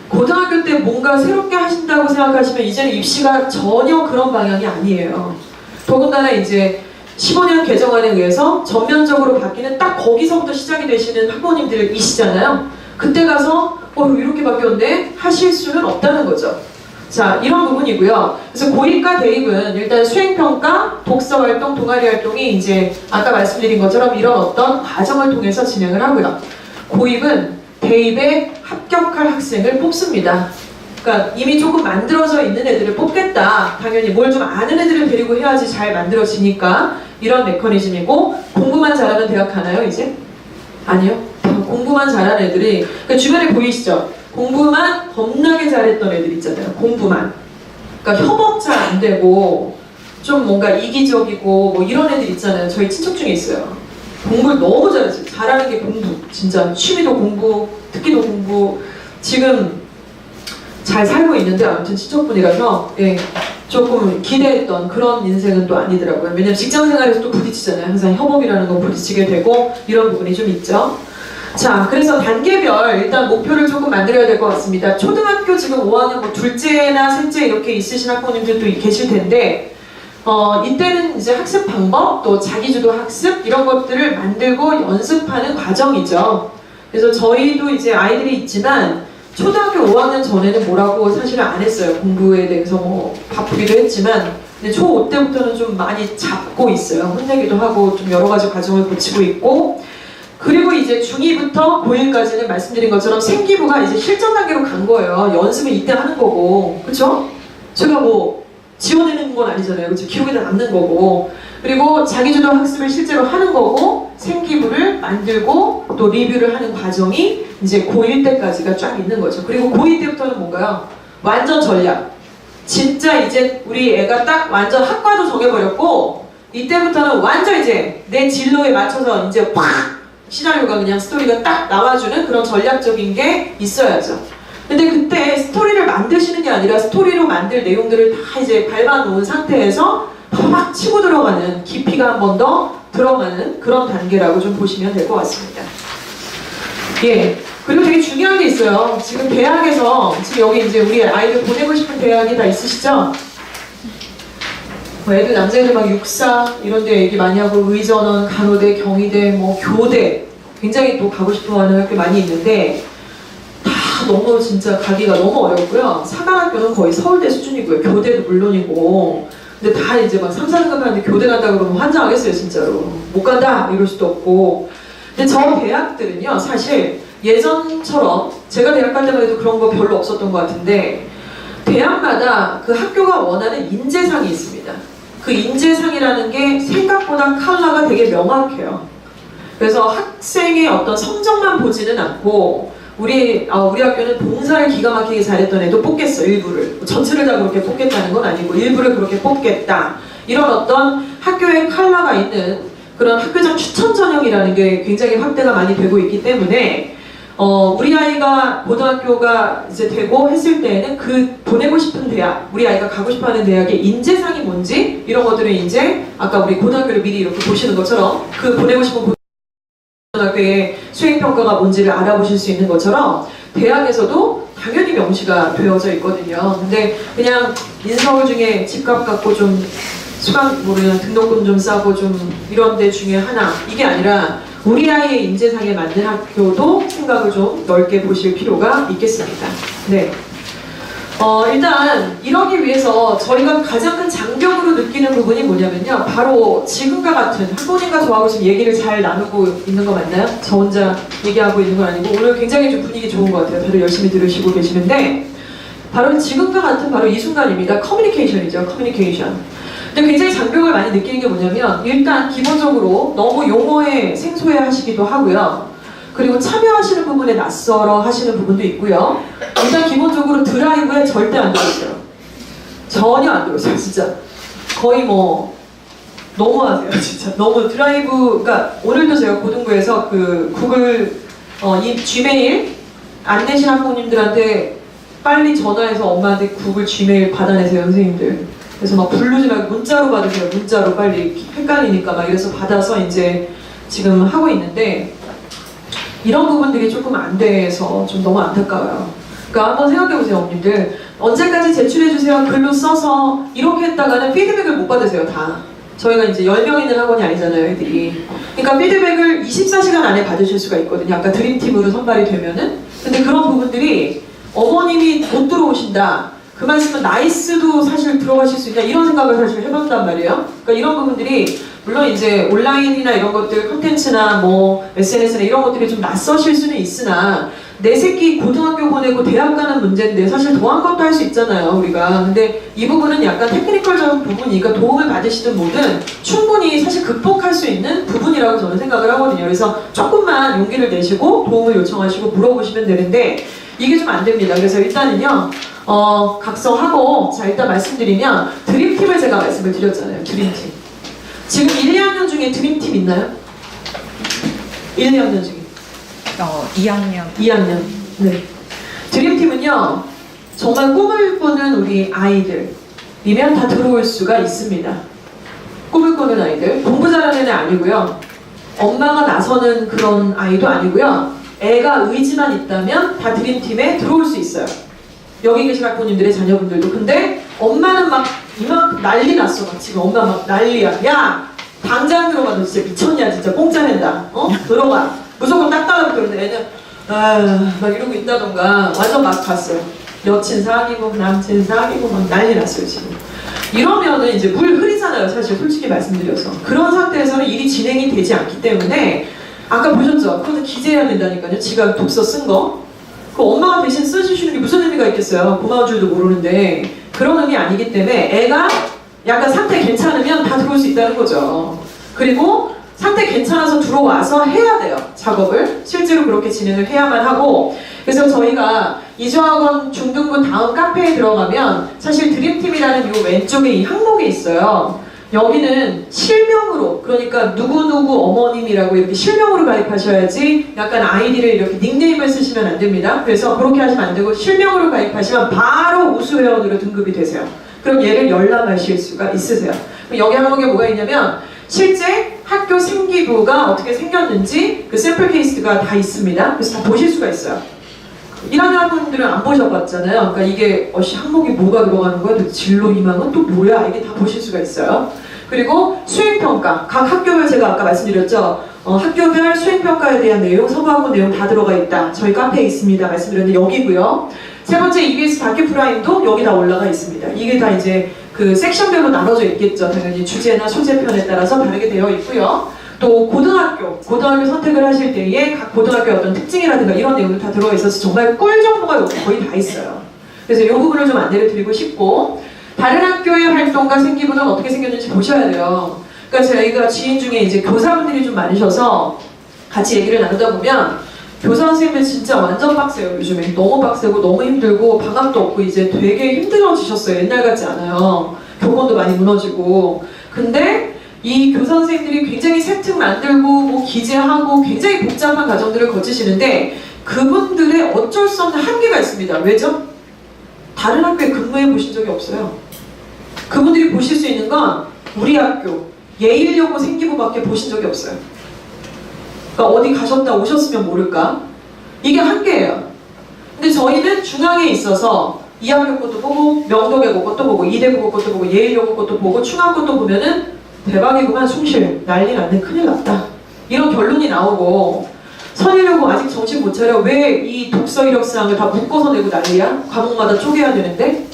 고등학교 때 뭔가 새롭게 하신다고 생각하시면 이제는 입시가 전혀 그런 방향이 아니에요. 더군다나 이제 15년 개정안에 의해서 전면적으로 바뀌는 딱 거기서부터 시작이 되시는 학부모님들이시잖아요. 그때 가서 이렇게 바뀌었네? 하실 수는 없다는 거죠. 자, 이런 부분이고요. 그래서 고1과 대입은 일단 수행평가, 독서활동, 동아리활동이 이제 아까 말씀드린 것처럼 이런 어떤 과정을 통해서 진행을 하고요. 고입은 대입에 합격할 학생을 뽑습니다. 그러니까 이미 조금 만들어져 있는 애들을 뽑겠다. 당연히 뭘 좀 아는 애들을 데리고 해야지 잘 만들어지니까 이런 메커니즘이고, 공부만 잘하면 대학 가나요, 이제? 아니요. 공부만 잘하는 애들이, 그러니까 주변에 보이시죠? 공부만 겁나게 잘했던 애들 있잖아요. 공부만. 그러니까 협업 잘 안 되고 좀 뭔가 이기적이고 뭐 이런 애들 있잖아요. 저희 친척 중에 있어요. 공부를 너무 잘했어요. 잘하는 게 공부. 진짜 취미도 공부, 특기도 공부. 지금 잘 살고 있는데, 아무튼 친척분이라서 조금 기대했던 그런 인생은 또 아니더라고요. 왜냐면 직장생활에서 또 부딪히잖아요. 항상 협업이라는 거 부딪히게 되고 이런 부분이 좀 있죠. 자, 그래서 단계별 일단 목표를 조금 만들어야 될 것 같습니다. 초등학교 지금 5학년 뭐 둘째나 셋째 이렇게 있으신 학부모님들도 계실 텐데, 이때는 이제 학습 방법, 또 자기주도 학습 이런 것들을 만들고 연습하는 과정이죠. 그래서 저희도 이제 아이들이 있지만 초등학교 5학년 전에는 뭐라고 사실은 안 했어요. 공부에 대해서 뭐 바쁘기도 했지만, 근데 초5 때부터는 좀 많이 잡고 있어요. 혼내기도 하고 좀 여러 가지 과정을 거치고 있고, 그리고 이제 중2부터 고1까지는 말씀드린 것처럼 생기부가 이제 실전 단계로 간 거예요. 연습은 이때 하는 거고, 그쵸? 제가 뭐 지원해내는 건 아니잖아요. 그쵸? 기록에다 남는 거고. 그리고 자기주도 학습을 실제로 하는 거고, 생기부를 만들고 또 리뷰를 하는 과정이 이제 고1 때까지가 쫙 있는 거죠. 그리고 고2 때부터는 뭔가요? 완전 전략. 진짜 이제 우리 애가 딱 완전 학과도 정해버렸고, 이때부터는 완전 이제 내 진로에 맞춰서 이제 팍 시나리오가 그냥 스토리가 딱 나와주는 그런 전략적인 게 있어야죠. 근데 그때 스토리를 만드시는 게 아니라 스토리로 만들 내용들을 다 이제 밟아놓은 상태에서 팍 치고 들어가는, 깊이가 한 번 더 들어가는 그런 단계라고 좀 보시면 될 것 같습니다. 예. 그리고 되게 중요한 게 있어요. 지금 대학에서, 지금 여기 이제 우리 아이들 보내고 싶은 대학이 다 있으시죠? 뭐 애들, 남자애들 막 육사 이런 데 얘기 많이 하고, 의전원, 간호대, 경희대, 뭐 교대, 굉장히 또 가고 싶어 하는 학교 많이 있는데, 다 너무 진짜 가기가 너무 어렵고요. 사관학교는 거의 서울대 수준이고요. 교대도 물론이고. 근데 다 이제 막 3, 4등급 하는데 교대 간다 그러면 환장하겠어요, 진짜로. 못 간다! 이럴 수도 없고. 근데 저 대학들은요, 사실 예전처럼, 제가 대학 갈 때만 해도 그런 거 별로 없었던 것 같은데, 대학마다 그 학교가 원하는 인재상이 있습니다. 그 인재상이라는 게 생각보다 컬러가 되게 명확해요. 그래서 학생의 어떤 성적만 보지는 않고, 우리 학교는 봉사를 기가 막히게 잘했던 애도 뽑겠어, 일부를. 전체를 다 그렇게 뽑겠다는 건 아니고 일부를 그렇게 뽑겠다. 이런 어떤 학교의 컬러가 있는 그런 학교장 추천 전형이라는 게 굉장히 확대가 많이 되고 있기 때문에 우리 아이가 고등학교가 이제 되고 했을 때에는 그 보내고 싶은 대학, 우리 아이가 가고 싶어하는 대학의 인재상이 뭔지 이런 것들을 이제 아까 우리 고등학교를 미리 이렇게 보시는 것처럼 그 보내고 싶은 고등학교의 수행평가가 뭔지를 알아보실 수 있는 것처럼 대학에서도 당연히 명시가 되어져 있거든요. 근데 그냥 인서울 중에 집값 갖고 좀 수강 모르는 등록금 좀 싸고 좀 이런 데 중에 하나, 이게 아니라 우리 아이의 인재상에 맞는 학교도 생각을 좀 넓게 보실 필요가 있겠습니다. 네. 일단 이러기 위해서 저희가 가장 큰 장벽으로 느끼는 부분이 뭐냐면요, 바로 지금과 같은, 학부모님과 저하고 지금 얘기를 잘 나누고 있는 거 맞나요? 저 혼자 얘기하고 있는 건 아니고 오늘 굉장히 좀 분위기 좋은 것 같아요. 다들 열심히 들으시고 계시는데 바로 지금과 같은 바로 이 순간입니다. 커뮤니케이션이죠. 커뮤니케이션. 근데 굉장히 장벽을 많이 느끼는 게 뭐냐면, 일단 기본적으로 너무 용어에 생소해 하시기도 하고요. 그리고 참여하시는 부분에 낯설어 하시는 부분도 있고요. 일단 기본적으로 드라이브에 절대 안 들어오세요. 전혀 안 들어오세요, 진짜. 거의 뭐 너무하세요, 진짜. 너무 드라이브, 그러니까 오늘도 제가 고등부에서 그 구글 이 지메일 안 내신 학부모님들한테 빨리 전화해서 엄마한테 구글 지메일 받아내세요, 선생님들. 그래서 막 부르지 말고 문자로 받으세요. 문자로 빨리 헷갈리니까 막 이래서 받아서 이제 지금 하고 있는데, 이런 부분들이 조금 안 돼서 좀 너무 안타까워요. 그러니까 한번 생각해보세요, 어머님들. 언제까지 제출해주세요, 글로 써서 이렇게 했다가는 피드백을 못 받으세요, 다. 저희가 이제 10명 있는 학원이 아니잖아요, 애들이. 그러니까 피드백을 24시간 안에 받으실 수가 있거든요. 아까 드림팀으로 선발이 되면은. 근데 그런 부분들이 어머님이 못 들어오신다, 그 말씀은 나이스도 사실 들어가실 수 있다, 이런 생각을 사실 해본단 말이에요. 그러니까 이런 부분들이 물론 이제 온라인이나 이런 것들, 콘텐츠나 뭐 SNS나 이런 것들이 좀 낯서실 수는 있으나, 내 새끼 고등학교 보내고 대학 가는 문제인데 사실 더한 것도 할 수 있잖아요, 우리가. 근데 이 부분은 약간 테크니컬적인 부분이니까 도움을 받으시든 뭐든 충분히 사실 극복할 수 있는 부분이라고 저는 생각을 하거든요. 그래서 조금만 용기를 내시고 도움을 요청하시고 물어보시면 되는데, 이게 좀 안 됩니다. 그래서 일단은요, 각성하고, 자, 일단 말씀드리면, 드림팀을 제가 말씀을 드렸잖아요. 드림팀. 지금 1, 2학년 중에 드림팀 있나요? 1, 2학년 중에. 2학년. 2학년. 네. 드림팀은요, 정말 꿈을 꾸는 우리 아이들이면 다 들어올 수가 있습니다. 꿈을 꾸는 아이들. 공부 잘하는 애 아니고요. 엄마가 나서는 그런 아이도 아니고요. 애가 의지만 있다면 다 드림팀에 들어올 수 있어요. 여기 계신 학부모님들의 자녀분들도. 근데 엄마는 막 이만큼 난리 났어. 막 지금 엄마 막 난리야. 야! 당장 들어가. 너 진짜 미쳤냐? 진짜 공짜 낸다. 들어가. 무조건 딱 따라붙었는데 애는 막 이러고 있다던가 완전 막 갔어요. 여친 사귀고 남친 사귀고 막 난리 났어요, 지금. 이러면은 이제 물 흐리잖아요, 사실 솔직히 말씀드려서. 그런 상태에서는 일이 진행이 되지 않기 때문에, 아까 보셨죠? 그것도 기재해야 된다니까요. 지가 독서 쓴 거. 그 엄마가 대신 써주시는 게 무슨 의미가 있겠어요. 고마운 줄도 모르는데. 그런 의미 아니기 때문에 애가 약간 상태 괜찮으면 다 들어올 수 있다는 거죠. 그리고 상태 괜찮아서 들어와서 해야 돼요, 작업을. 실제로 그렇게 진행을 해야만 하고. 그래서 저희가 이주학원 중등부 다음 카페에 들어가면 사실 드림팀이라는 이 왼쪽에 이 항목이 있어요. 여기는 실명으로, 그러니까 누구누구 어머님이라고 이렇게 실명으로 가입하셔야지 약간 아이디를 이렇게 닉네임을 쓰시면 안 됩니다. 그래서 그렇게 하시면 안 되고 실명으로 가입하시면 바로 우수회원으로 등급이 되세요. 그럼 얘를 열람하실 수가 있으세요. 그럼 여기 항목에 뭐가 있냐면 실제 학교 생기부가 어떻게 생겼는지 그 샘플 케이스가 다 있습니다. 그래서 다 보실 수가 있어요. 1학년 분들은 안 보셔봤잖아요. 그러니까 이게 항목이 뭐가 들어가는 거야? 또 진로 희망은 또 뭐야? 이게 다 보실 수가 있어요. 그리고 수행평가. 각 학교별 제가 아까 말씀드렸죠. 학교별 수행평가에 대한 내용, 선거학부 내용 다 들어가 있다. 저희 카페에 있습니다. 말씀드렸는데 여기고요. 세 번째 EBS 다큐 프라임도 여기 다 올라가 있습니다. 이게 다 이제 그 섹션별로 나눠져 있겠죠. 당연히 주제나 소재편에 따라서 다르게 되어 있고요. 또 고등학교 선택을 하실 때에 각 고등학교의 어떤 특징이라든가 이런 내용도 다 들어가 있어서 정말 꿀 정보가 여기 거의 다 있어요. 그래서 이 부분을 좀 안내를 드리고 싶고, 다른 학교의 활동과 생기부는 어떻게 생겼는지 보셔야 돼요. 그러니까 저희가 지인 중에 이제 교사분들이 좀 많으셔서 같이 얘기를 나누다 보면 교사 선생님들 진짜 완전 빡세요. 요즘에 너무 빡세고 너무 힘들고 방학도 없고 이제 되게 힘들어지셨어요. 옛날 같지 않아요. 교권도 많이 무너지고. 근데 이 교사 선생님들이 굉장히 세특 만들고 뭐 기재하고 굉장히 복잡한 과정들을 거치시는데 그분들의 어쩔 수 없는 한계가 있습니다. 왜죠? 다른 학교에 근무해 보신 적이 없어요. 그분들이 보실 수 있는 건 우리 학교 예일여고 생기부밖에 보신 적이 없어요. 그러니까 어디 가셨다 오셨으면 모를까? 이게 한계예요. 근데 저희는 중앙에 있어서 이학여 것도 보고 명동여고 것도 보고 이대고 것도 보고 예일여고 것도 보고 충암 것도 보면은 대박이구만, 숭실 난리 났네, 큰일 났다, 이런 결론이 나오고, 선일여고 아직 정신 못 차려, 왜 이 독서 이력사항을 다 묶어서 내고 난리야? 과목마다 쪼개야 되는데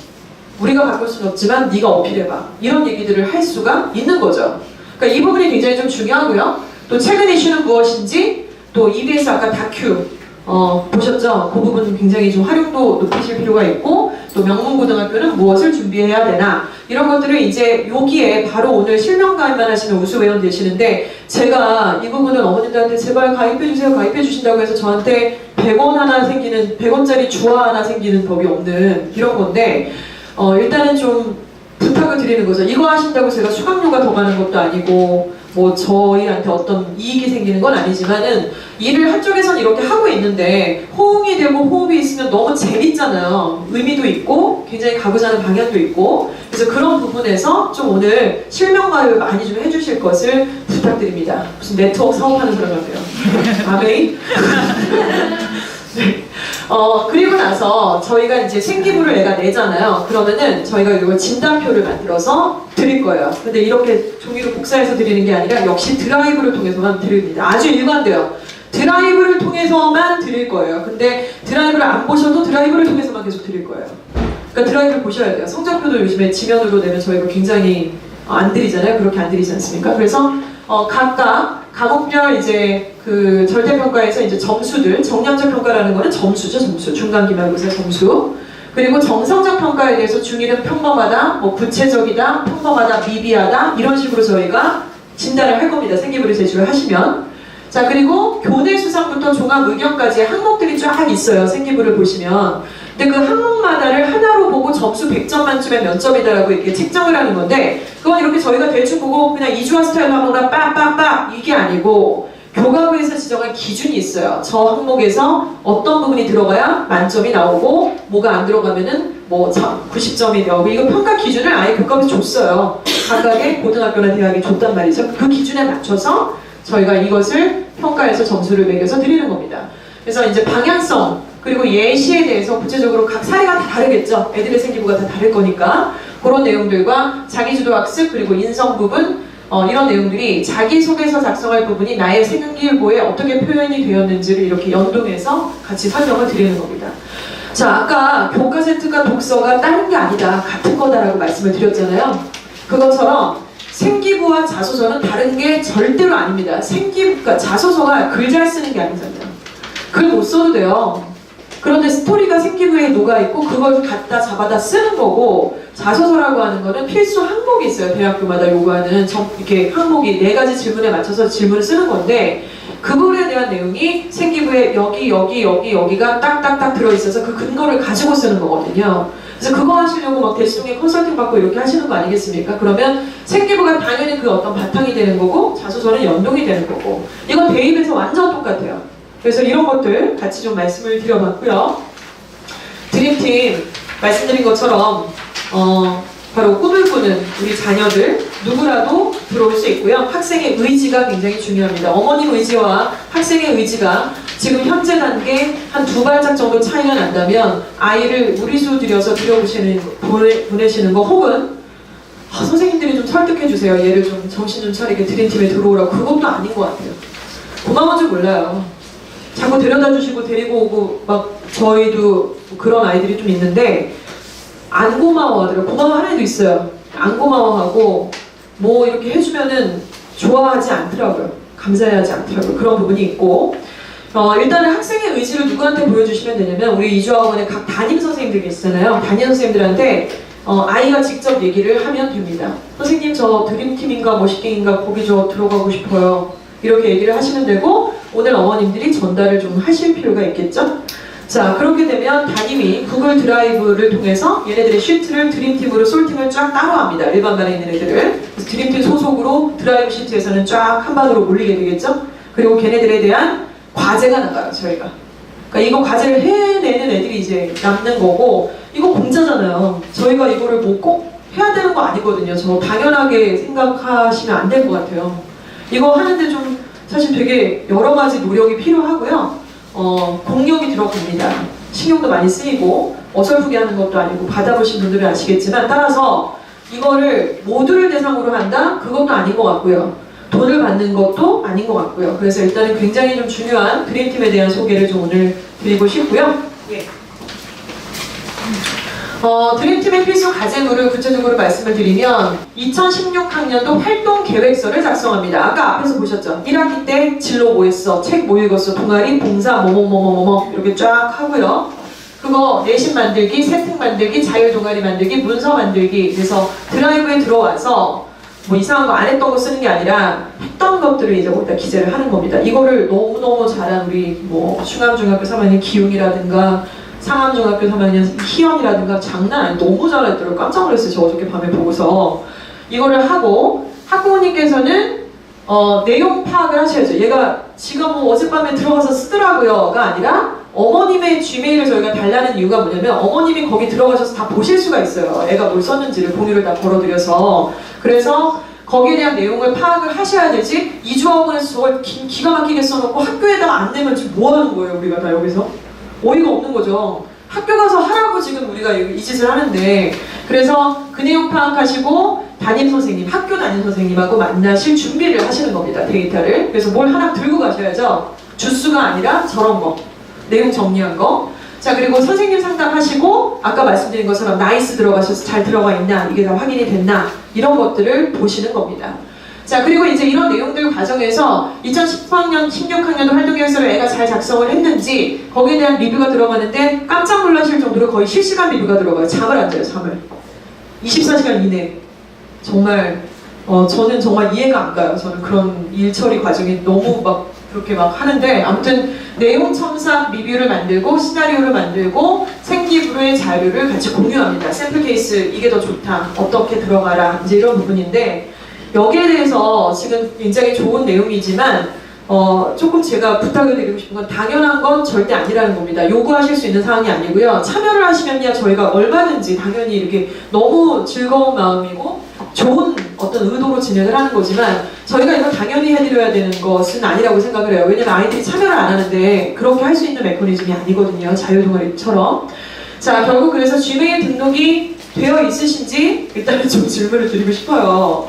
우리가 바꿀 수는 없지만 네가 어필해봐, 이런 얘기들을 할 수가 있는 거죠. 그러니까 이 부분이 굉장히 좀 중요하고요. 또 최근 이슈는 무엇인지, 또 EBS 아까 다큐 보셨죠? 그 부분 굉장히 좀 활용도 높이실 필요가 있고, 또 명문고등학교는 무엇을 준비해야 되나, 이런 것들을 이제 여기에 바로 오늘 실명 가입만 하시면 우수회원 되시는데, 제가 이 부분은 어머님들한테 제발 가입해주세요, 가입해주신다고 해서 저한테 100원 하나 생기는, 100원짜리 주화 하나 생기는 법이 없는 이런 건데, 일단은 좀 부탁을 드리는 거죠. 이거 하신다고 제가 수강료가 더 가는 것도 아니고 뭐 저희한테 어떤 이익이 생기는 건 아니지만은 일을 한쪽에선 이렇게 하고 있는데 호응이 되고 호흡이 있으면 너무 재밌잖아요. 의미도 있고 굉장히 가고자 하는 방향도 있고, 그래서 그런 부분에서 좀 오늘 실명가입을 많이 좀 해주실 것을 부탁드립니다. 무슨 네트워크 사업하는 사람 같아요. 아메이? 네. 그리고 나서 저희가 이제 생기부를 내가 내잖아요. 그러면은 저희가 이걸 진단표를 만들어서 드릴 거예요. 근데 이렇게 종이로 복사해서 드리는 게 아니라 역시 드라이브를 통해서만 드립니다. 아주 일관돼요. 드라이브를 통해서만 드릴 거예요. 근데 드라이브를 안 보셔도 드라이브를 통해서만 계속 드릴 거예요. 그러니까 드라이브를 보셔야 돼요. 성적표도 요즘에 지면으로 내면 저희가 굉장히 안 드리잖아요. 그렇게 안 드리지 않습니까? 그래서 각각 과목별 이제 그 절대평가에서 이제 점수들, 정량적 평가라는 거는 점수죠, 점수. 중간 기말고사 점수. 그리고 정성적 평가에 대해서 중1은 평범하다, 뭐 구체적이다, 평범하다, 미비하다, 이런 식으로 저희가 진단을 할 겁니다. 생기부를 제출을 하시면. 자, 그리고 교내 수상부터 종합 의견까지 항목들이 쫙 있어요. 생기부를 보시면. 근데 그 항목마다를 하나로 보고 점수 100점 만점에 몇 점이다라고 이렇게 책정을 하는 건데, 그건 이렇게 저희가 대충 보고 그냥 이주화 스타일로 하거나 빡빡빡 이게 아니고 교과부에서 지정한 기준이 있어요. 저 항목에서 어떤 부분이 들어가야 만점이 나오고 뭐가 안 들어가면은 뭐 90점이 나오고, 이거 평가 기준을 아예 교과부에서 줬어요. 각각의 고등학교나 대학이 줬단 말이죠. 그 기준에 맞춰서 저희가 이것을 평가해서 점수를 매겨서 드리는 겁니다. 그래서 이제 방향성 그리고 예시에 대해서 구체적으로 각 사례가 다 다르겠죠. 애들의 생기부가 다 다를 거니까 그런 내용들과 자기주도 학습 그리고 인성 부분 이런 내용들이 자기소개서 작성할 부분이 나의 생기부에 어떻게 표현이 되었는지를 이렇게 연동해서 같이 설명을 드리는 겁니다. 자, 아까 교과 세트가 독서가 다른 게 아니다, 같은 거다라고 말씀을 드렸잖아요. 그것처럼 생기부와 자소서는 다른 게 절대로 아닙니다. 생기부가, 자소서가 글 잘 쓰는 게 아니잖아요. 글 못 써도 돼요. 그런데 스토리가 생기부에 녹아있고 그걸 갖다 잡아다 쓰는 거고, 자소서라고 하는 거는 필수 항목이 있어요. 대학교마다 요구하는 이렇게 항목이 4가지 질문에 맞춰서 질문을 쓰는 건데, 그거에 대한 내용이 생기부에 여기가 딱딱딱 들어있어서 그 근거를 가지고 쓰는 거거든요. 그래서 그거 하시려고 막 대수동에 컨설팅 받고 이렇게 하시는 거 아니겠습니까? 그러면 생기부가 당연히 그 어떤 바탕이 되는 거고 자소서는 연동이 되는 거고 이건 대입에서 완전 똑같아요. 그래서 이런 것들 같이 좀 말씀을 드려봤고요. 드림팀 말씀드린 것처럼 바로 꿈을 꾸는 우리 자녀들 누구라도 들어올 수 있고요. 학생의 의지가 굉장히 중요합니다. 어머님 의지와 학생의 의지가 지금 현재 단계 한 2발짝 정도 차이가 난다면 아이를 무리수 들여서 보내시는 거 혹은 선생님들이 좀 설득해 주세요. 얘를 좀 정신 좀 차리게 드림팀에 들어오라고. 그것도 아닌 것 같아요. 고마운 줄 몰라요. 자꾸 데려다 주시고 데리고 오고 막 저희도 그런 아이들이 좀 있는데 안 고마워하더라고요. 고마워하는 애도 있어요. 안 고마워하고 뭐 이렇게 해주면은 좋아하지 않더라고요. 감사해하지 않더라고요. 그런 부분이 있고 일단은 학생의 의지를 누구한테 보여주시면 되냐면 우리 이주학원의 각 담임 선생님들 계시잖아요. 담임 선생님들한테 아이가 직접 얘기를 하면 됩니다. 선생님 저 드림팀인가 머시갱인가 거기 저 들어가고 싶어요. 이렇게 얘기를 하시면 되고 오늘 어머님들이 전달을 좀 하실 필요가 있겠죠? 자, 그렇게 되면 담임이 구글 드라이브를 통해서 얘네들의 시트를 드림팀으로 솔팅을 쫙 따로 합니다. 일반 반에 있는 애들을. 그래서 드림팀 소속으로 드라이브 시트에서는 쫙 한 반으로 올리게 되겠죠? 그리고 걔네들에 대한 과제가 나가요, 저희가. 그러니까 이거 과제를 해내는 애들이 이제 남는 거고 이거 공짜잖아요. 저희가 이거를 뭐 꼭 해야 되는 거 아니거든요. 저 당연하게 생각하시면 안 될 것 같아요. 이거 하는데 좀 사실 되게 여러 가지 노력이 필요하고요. 공력이 들어갑니다. 신경도 많이 쓰이고 어설프게 하는 것도 아니고 받아보신 분들은 아시겠지만 따라서 이거를 모두를 대상으로 한다? 그것도 아닌 것 같고요. 돈을 받는 것도 아닌 것 같고요. 그래서 일단은 굉장히 좀 중요한 드림팀에 대한 소개를 좀 오늘 드리고 싶고요. 예. 드림팀의 필수 과제물을 구체적으로 말씀을 드리면 2016학년도 활동 계획서를 작성합니다. 아까 앞에서 보셨죠? 1학기 때 진로 뭐 했어? 책 뭐 읽었어? 동아리, 봉사, 뭐뭐뭐뭐뭐 이렇게 쫙 하고요. 그거 내신 만들기, 세팅 만들기, 자율 동아리 만들기, 문서 만들기. 그래서 드라이브에 들어와서 뭐 이상한 거 안 했던 거 쓰는 게 아니라 했던 것들을 이제 거기다 기재를 하는 겁니다. 이거를 너무너무 잘한 우리 뭐 충암중학교 3학년 기웅이라든가 상암중학교 3학년 희연이라든가 장난 아니에요. 너무 잘했더라고요. 깜짝 놀랐어요. 저 어저께 밤에 보고서. 이거를 하고 학부모님께서는 내용 파악을 하셔야죠. 얘가 지가 뭐 어젯밤에 들어가서 쓰더라고요가 아니라 어머님의 G메일을 저희가 달라는 이유가 뭐냐면 어머님이 거기 들어가셔서 다 보실 수가 있어요. 애가 뭘 썼는지를 공유를 다 걸어드려서. 그래서 거기에 대한 내용을 파악을 하셔야 되지 이주학원에서 저걸 기가 막히게 써놓고 학교에다가 안 내면 지금 뭐 하는 거예요 우리가 다 여기서? 어이가 없는 거죠. 학교 가서 하라고 지금 우리가 이 짓을 하는데 그래서 그 내용 파악하시고 담임 선생님, 학교 담임 선생님하고 만나실 준비를 하시는 겁니다. 데이터를. 그래서 뭘 하나 들고 가셔야죠. 주스가 아니라 저런 거. 내용 정리한 거. 자, 그리고 선생님 상담하시고 아까 말씀드린 것처럼 나이스 들어가셔서 잘 들어가 있나 이게 다 확인이 됐나 이런 것들을 보시는 겁니다. 자, 그리고 이제 이런 내용들 과정에서 2010학년, 16학년도 활동계획서를 애가 잘 작성을 했는지 거기에 대한 리뷰가 들어가는데 깜짝 놀라실 정도로 거의 실시간 리뷰가 들어가요. 잠을 안 자요, 잠을. 24시간 이내. 정말 저는 정말 이해가 안 가요. 저는 그런 일 처리 과정이 너무 막 그렇게 막 하는데 아무튼 내용 첨삭 리뷰를 만들고 시나리오를 만들고 생기부의 자료를 같이 공유합니다. 샘플 케이스 이게 더 좋다. 어떻게 들어가라. 이제 이런 부분인데 여기에 대해서 지금 굉장히 좋은 내용이지만 조금 제가 부탁을 드리고 싶은 건 당연한 건 절대 아니라는 겁니다. 요구하실 수 있는 사항이 아니고요. 참여를 하시면야 저희가 얼마든지 당연히 이렇게 너무 즐거운 마음이고 좋은 어떤 의도로 진행을 하는 거지만 저희가 이걸 당연히 해드려야 되는 것은 아니라고 생각을 해요. 왜냐면 아이들이 참여를 안 하는데 그렇게 할 수 있는 메커니즘이 아니거든요. 자율동아리처럼. 자, 결국 그래서 G메일 등록이 되어 있으신지 일단은 좀 질문을 드리고 싶어요.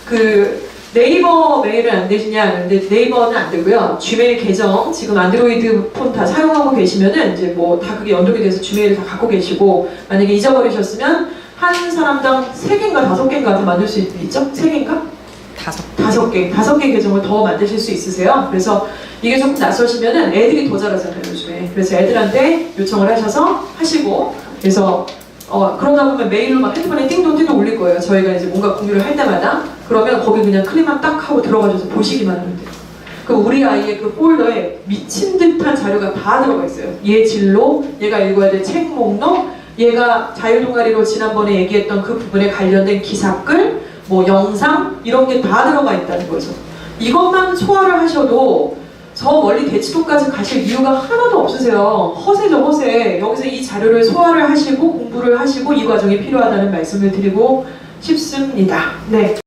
그 네이버 메일은 안 되시냐? 근데 네이버는 안 되고요. G메일 계정 지금 안드로이드 폰 다 사용하고 계시면은 이제 뭐 다 그게 연동이 돼서 G메일을 다 갖고 계시고 만약에 잊어버리셨으면 한 사람당 3개인가 5개인가 더 만들 수 있죠? 3개인가? 5개. 5개 계정을 더 만드실 수 있으세요. 그래서 이게 조금 낯서시면은 애들이 더 잘하잖아요, 요즘에. 그래서 애들한테 요청을 하셔서 하시고 그래서 그러다 보면 메일로 막 핸드폰에 띵동띵동 울릴 거예요. 저희가 이제 뭔가 공유를 할 때마다. 그러면 거기 그냥 클릭만 딱 하고 들어가셔서 보시기만 하면 돼요. 그럼 우리 아이의 그 폴더에 미친 듯한 자료가 다 들어가 있어요. 얘 진로, 얘가 읽어야 될 책 목록, 얘가 자유동아리로 지난번에 얘기했던 그 부분에 관련된 기사글, 뭐 영상 이런 게 다 들어가 있다는 거죠. 이것만 소화를 하셔도 저 멀리 대치동까지 가실 이유가 하나도 없으세요. 허세죠, 허세. 여기서 이 자료를 소화를 하시고 공부를 하시고 이 과정이 필요하다는 말씀을 드리고 싶습니다. 네.